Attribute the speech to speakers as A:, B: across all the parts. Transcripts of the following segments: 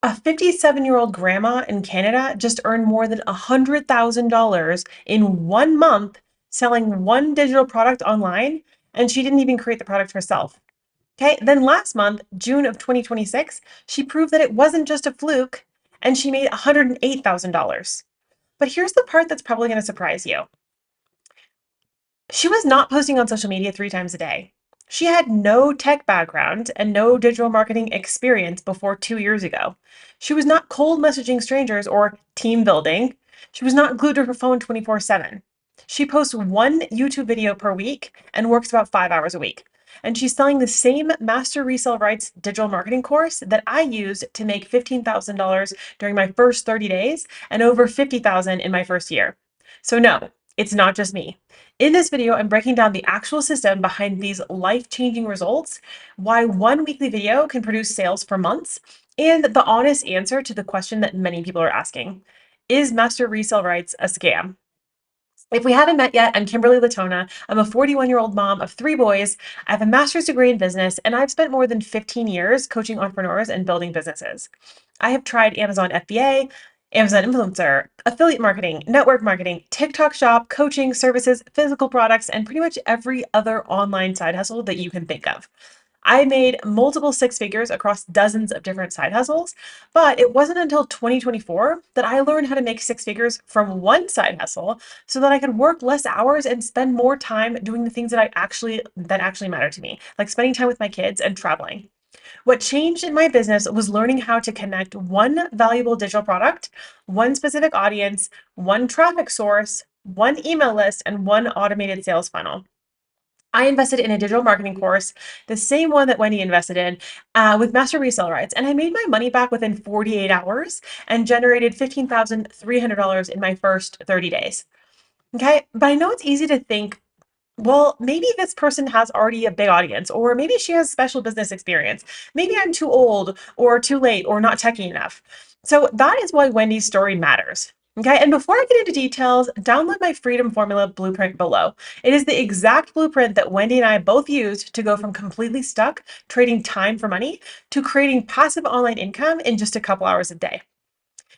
A: A 57-year-old grandma in Canada just earned more than $100,000 in 1 month selling one digital product online, and she didn't even create the product herself. Okay, then last month, June of 2026, she proved that it wasn't just a fluke, and she made $108,000. But here's the part that's probably going to surprise you. She was not posting on social media 3 times a day. She had no tech background and no digital marketing experience before 2 years ago. She was not cold messaging strangers or team building. She was not glued to her phone 24/7. She posts one YouTube video per week and works about 5 hours a week. And she's selling the same Master Resell Rights digital marketing course that I used to make $15,000 during my first 30 days and over $50,000 in my first year. So no, it's not just me. In this video, I'm breaking down the actual system behind these life-changing results, why one weekly video can produce sales for months, and the honest answer to the question that many people are asking. Is Master Resell Rights a scam? If we haven't met yet, I'm Kimberly Latona. I'm a 41-year-old mom of 3 boys. I have a master's degree in business, and I've spent more than 15 years coaching entrepreneurs and building businesses. I have tried Amazon FBA, Amazon Influencer, affiliate marketing, network marketing, TikTok shop, coaching, services, physical products, and pretty much every other online side hustle that you can think of. I made multiple 6 figures across dozens of different side hustles, but it wasn't until 2024 that I learned how to make 6 figures from one side hustle so that I could work less hours and spend more time doing the things that actually matter to me, like spending time with my kids and traveling. What changed in my business was learning how to connect one valuable digital product, one specific audience, one traffic source, one email list, and one automated sales funnel. I invested in a digital marketing course, the same one that Wendy invested in, with Master Resell Rights, and I made my money back within 48 hours and generated $15,300 in my first 30 days. Okay, but I know it's easy to think, well, maybe this person has already a big audience, or maybe she has special business experience. Maybe I'm too old, or too late, or not techy enough. So that is why Wendy's story matters. Okay, and before I get into details, download my Freedom Formula blueprint below. It is the exact blueprint that Wendy and I both used to go from completely stuck trading time for money to creating passive online income in just a couple hours a day.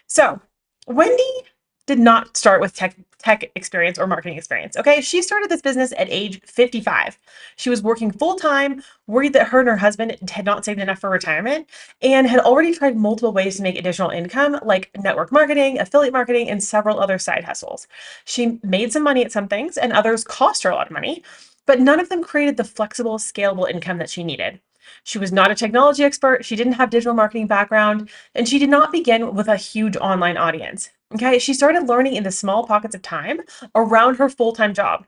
A: So, Wendy did not start with tech experience or marketing experience. Okay, she started this business at age 55. She was working full time, worried that her and her husband had not saved enough for retirement, and had already tried multiple ways to make additional income, like network marketing, affiliate marketing, and several other side hustles. She made some money at some things, and others cost her a lot of money, but none of them created the flexible, scalable income that she needed. She was not a technology expert. She didn't have digital marketing background, and she did not begin with a huge online audience. Okay, she started learning in the small pockets of time around her full-time job.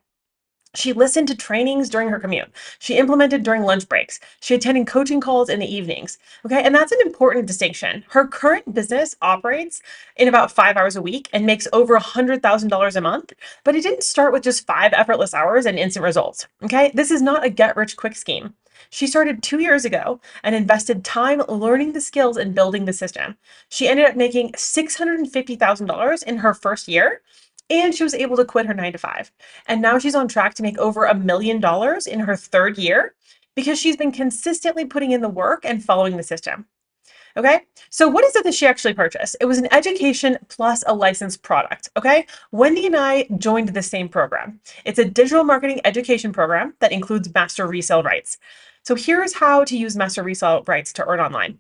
A: She listened to trainings during her commute. She implemented during lunch breaks. She attended coaching calls in the evenings. Okay, and that's an important distinction. Her current business operates in about 5 hours a week and makes over $100,000 a month, but it didn't start with just 5 effortless hours and instant results. Okay, this is not a get-rich-quick scheme. She started 2 years ago and invested time learning the skills and building the system. She ended up making $650,000 in her first year, and she was able to quit her 9 to 5. And now she's on track to make over $1 million in her third year because she's been consistently putting in the work and following the system. Okay, so what is it that she actually purchased? It was an education plus a licensed product. Okay, Wendy and I joined the same program. It's a digital marketing education program that includes Master Resell Rights. So here's how to use Master Resell Rights to earn online.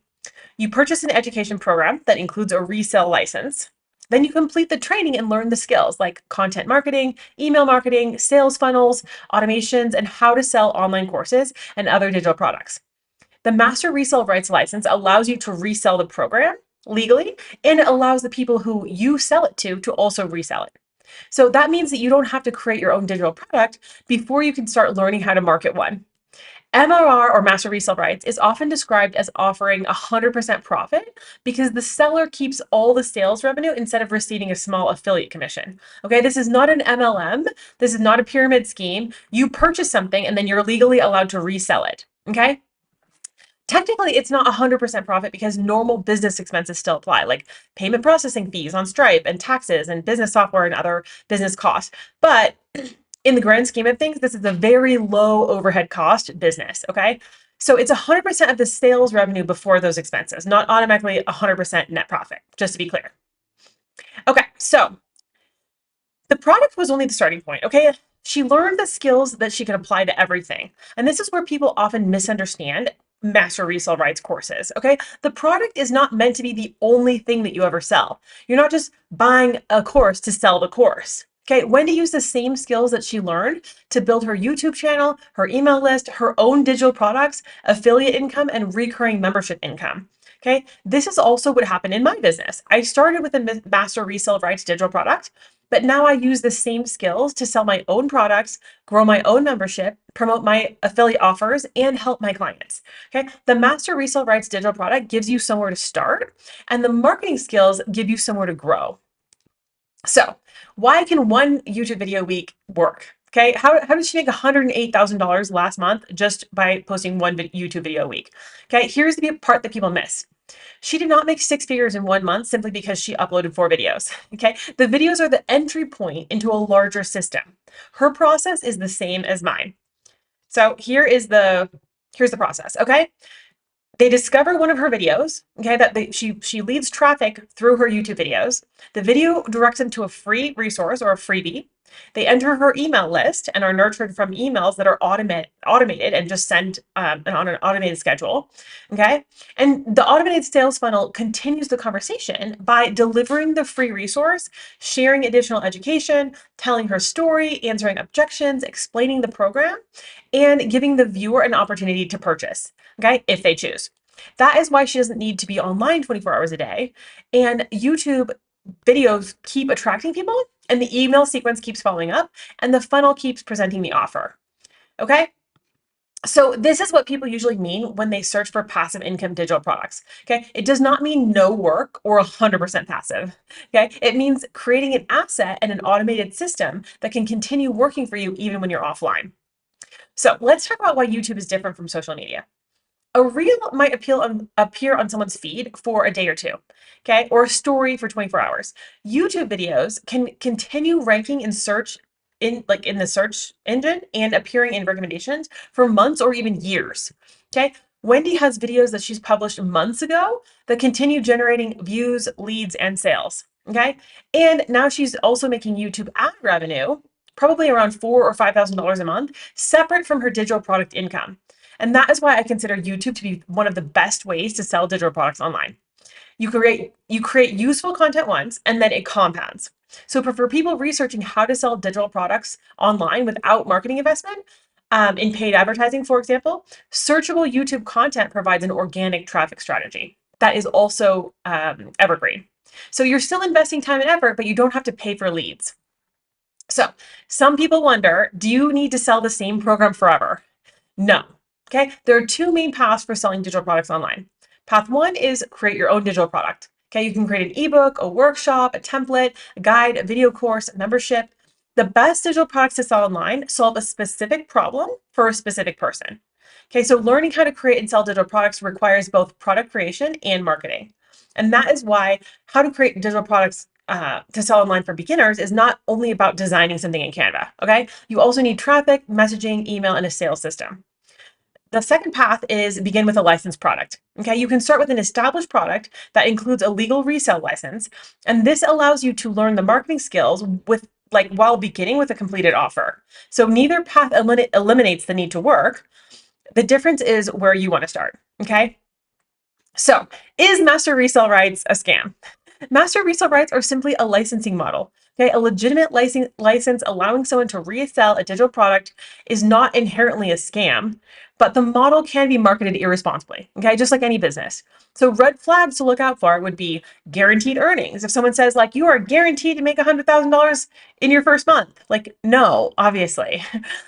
A: You purchase an education program that includes a resale license. Then you complete the training and learn the skills like content marketing, email marketing, sales funnels, automations, and how to sell online courses and other digital products. The Master Resell Rights license allows you to resell the program legally, and it allows the people who you sell it to also resell it. So that means that you don't have to create your own digital product before you can start learning how to market one. MRR, or Master Resell Rights, is often described as offering 100% profit because the seller keeps all the sales revenue instead of receiving a small affiliate commission. Okay, this is not an MLM. This is not a pyramid scheme. You purchase something and then you're legally allowed to resell it. Okay. Technically, it's not 100% profit because normal business expenses still apply, like payment processing fees on Stripe and taxes and business software and other business costs. But in the grand scheme of things, this is a very low overhead cost business, okay? So it's 100% of the sales revenue before those expenses, not automatically 100% net profit, just to be clear. Okay, so the product was only the starting point, okay? She learned the skills that she could apply to everything. And this is where people often misunderstand Master Resell Rights courses, okay? The product is not meant to be the only thing that you ever sell. You're not just buying a course to sell the course. Okay, Wendy used the same skills that she learned to build her YouTube channel, her email list, her own digital products, affiliate income, and recurring membership income. Okay, this is also what happened in my business. I started with a Master Resell Rights digital product, but now I use the same skills to sell my own products, grow my own membership, promote my affiliate offers, and help my clients. Okay, the Master Resell Rights digital product gives you somewhere to start, and the marketing skills give you somewhere to grow. So, why can one YouTube video a week work? Okay, how did she make $108,000 last month just by posting one YouTube video a week? Okay, here's the part that people miss. She did not make six figures in 1 month simply because she uploaded 4 videos. Okay, the videos are the entry point into a larger system. Her process is the same as mine. So here's the process. Okay, they discover one of her videos, okay, that she leads traffic through her YouTube videos. The video directs them to a free resource or a freebie. They enter her email list and are nurtured from emails that are automated and just sent on an automated schedule. Okay. And the automated sales funnel continues the conversation by delivering the free resource, sharing additional education, telling her story, answering objections, explaining the program, and giving the viewer an opportunity to purchase, okay, if they choose. That is why she doesn't need to be online 24 hours a day. And YouTube videos keep attracting people, and the email sequence keeps following up, and the funnel keeps presenting the offer. Okay. So this is what people usually mean when they search for passive income digital products. Okay. It does not mean no work or 100% passive. Okay. It means creating an asset and an automated system that can continue working for you even when you're offline. So let's talk about why YouTube is different from social media. A reel might appear on someone's feed for a day or two, okay, or a story for 24 hours. YouTube videos can continue ranking in search in the search engine and appearing in recommendations for months or even years. Okay. Wendy has videos that she's published months ago that continue generating views, leads, and sales. Okay. And now she's also making YouTube ad revenue, probably around $4,000 or $5,000 a month, separate from her digital product income. And that is why I consider YouTube to be one of the best ways to sell digital products online. You create useful content once and then it compounds. So for people researching how to sell digital products online without marketing investment, in paid advertising, for example, searchable YouTube content provides an organic traffic strategy that is also evergreen. So you're still investing time and effort, but you don't have to pay for leads. So some people wonder, do you need to sell the same program forever? No. Okay. There are two main paths for selling digital products online. Path one is create your own digital product. Okay. You can create an ebook, a workshop, a template, a guide, a video course, a membership. The best digital products to sell online solve a specific problem for a specific person. Okay. So learning how to create and sell digital products requires both product creation and marketing. And that is why how to create digital products to sell online for beginners is not only about designing something in Canva. Okay. You also need traffic, messaging, email, and a sales system. The second path is begin with a licensed product. Okay, you can start with an established product that includes a legal resale license, and this allows you to learn the marketing skills while beginning with a completed offer. So neither path eliminates the need to work. The difference is where you want to start. Okay. So is Master Resell Rights a scam? Master Resell Rights are simply a licensing model. Okay, a legitimate license allowing someone to resell a digital product is not inherently a scam, but the model can be marketed irresponsibly. Okay, just like any business. So red flags to look out for would be guaranteed earnings. If someone says like you are guaranteed to make $100,000 in your first month, like no, obviously.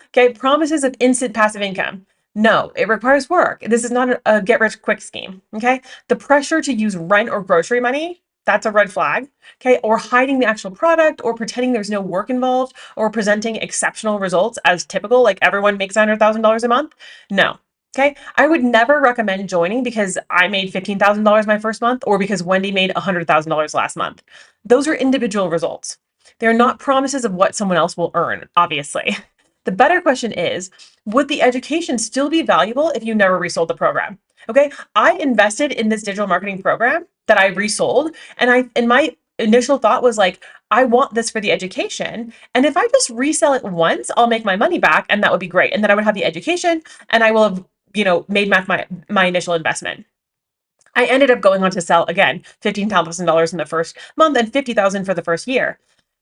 A: Okay, promises of instant passive income. No, it requires work. This is not a get rich quick scheme. Okay, the pressure to use rent or grocery money, that's a red flag. Okay. Or hiding the actual product or pretending there's no work involved or presenting exceptional results as typical, like everyone makes $100,000 a month. No. Okay. I would never recommend joining because I made $15,000 my first month or because Wendy made $100,000 last month. Those are individual results. They're not promises of what someone else will earn, obviously. The better question is, would the education still be valuable if you never resold the program? Okay, I invested in this digital marketing program that I resold, and my initial thought was like, I want this for the education, and if I just resell it once, I'll make my money back, and that would be great, and then I would have the education, and I will have made back my initial investment. I ended up going on to sell again $15,000 in the first month and $50,000 for the first year.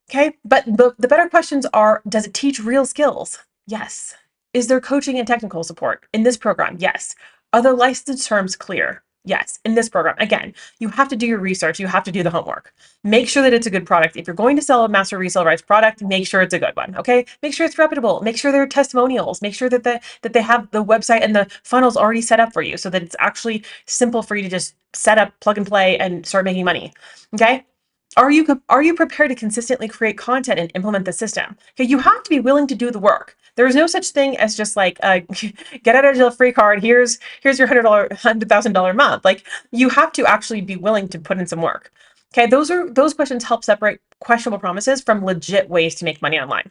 A: Okay, but the better questions are, does it teach real skills? Yes. Is there coaching and technical support in this program? Yes. Are the license terms clear? Yes. In this program, again, you have to do your research, you have to do the homework. Make sure that it's a good product. If you're going to sell a Master Resell Rights product, make sure it's a good one. Okay, make sure it's reputable. Make sure there are testimonials. Make sure that they have the website and the funnels already set up for you, so that it's actually simple for you to just set up, plug and play, and start making money. Okay. Are you prepared to consistently create content and implement the system? Okay, you have to be willing to do the work. There is no such thing as just like get out of jail free card. Here's your $100,000 month. Like, you have to actually be willing to put in some work. Okay, those questions help separate questionable promises from legit ways to make money online.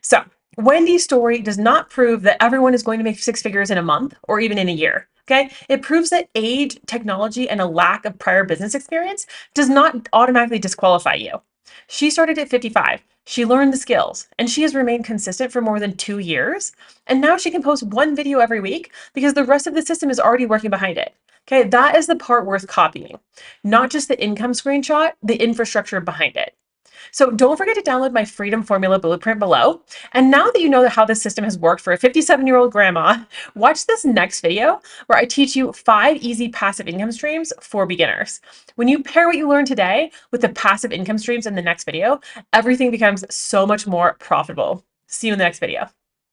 A: So, Wendy's story does not prove that everyone is going to make six figures in a month or even in a year. Okay. It proves that age, technology, and a lack of prior business experience does not automatically disqualify you. She started at 55. She learned the skills, and she has remained consistent for more than 2 years. And now she can post one video every week because the rest of the system is already working behind it. Okay. That is the part worth copying, not just the income screenshot, the infrastructure behind it. So don't forget to download my Freedom Formula Blueprint below. And now that you know how this system has worked for a 57-year-old grandma, watch this next video where I teach you 5 easy passive income streams for beginners. When you pair what you learned today with the passive income streams in the next video, everything becomes so much more profitable. See you in the next video.